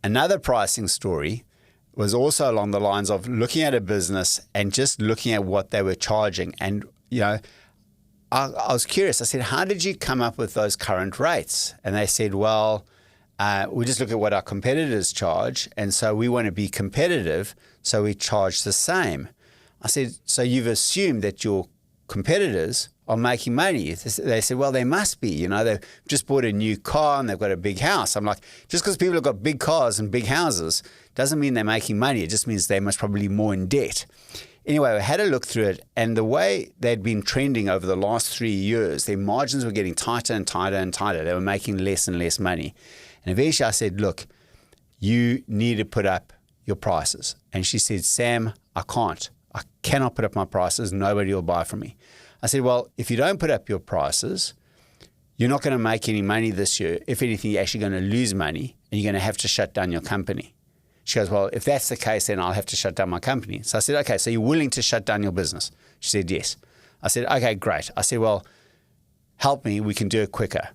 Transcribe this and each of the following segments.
Another pricing story was also along the lines of looking at a business and just looking at what they were charging. And, I was curious. I said, how did you come up with those current rates? And they said, well, we just look at what our competitors charge. And so we want to be competitive, so we charge the same. I said, so you've assumed that your competitors are making money. They said, well, they must be. They've just bought a new car and they've got a big house. I'm like, just because people have got big cars and big houses doesn't mean they're making money. It just means they're most probably more in debt. Anyway, I had a look through it, and the way they'd been trending over the last 3 years, their margins were getting tighter and tighter and tighter. They were making less and less money. And eventually I said, look, you need to put up your prices. And she said, Sam, I can't. I cannot put up my prices. Nobody will buy from me. I said, well, if you don't put up your prices, you're not going to make any money this year. If anything, you're actually going to lose money, and you're going to have to shut down your company. She goes, well, if that's the case, then I'll have to shut down my company. So I said, okay, so you're willing to shut down your business? She said, yes. I said, okay, great. I said, well, help me. We can do it quicker.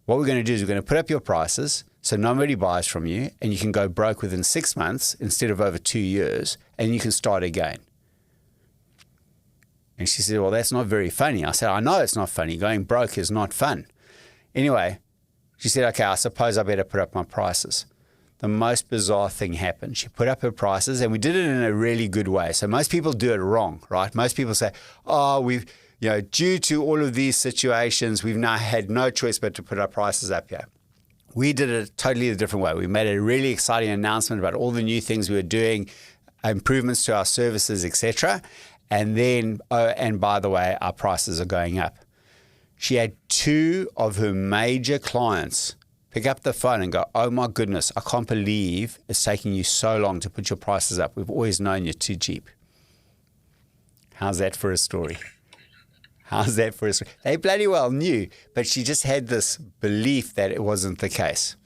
What we're going to do is we're going to put up your prices so nobody buys from you, and you can go broke within 6 months instead of over 2 years, and you can start again. And she said, well, that's not very funny. I said, I know it's not funny. Going broke is not fun. Anyway, she said, okay, I suppose I better put up my prices. The most bizarre thing happened. She put up her prices, and we did it in a really good way. So most people do it wrong, right? Most people say, oh, due to all of these situations, we've now had no choice but to put our prices up here. We did it totally a different way. We made a really exciting announcement about all the new things we were doing, improvements to our services, etc. And then, and by the way, our prices are going up. She had 2 of her major clients pick up the phone and go, oh my goodness, I can't believe it's taking you so long to put your prices up. We've always known you're too cheap. How's that for a story? How's that for a story? They bloody well knew, but she just had this belief that it wasn't the case.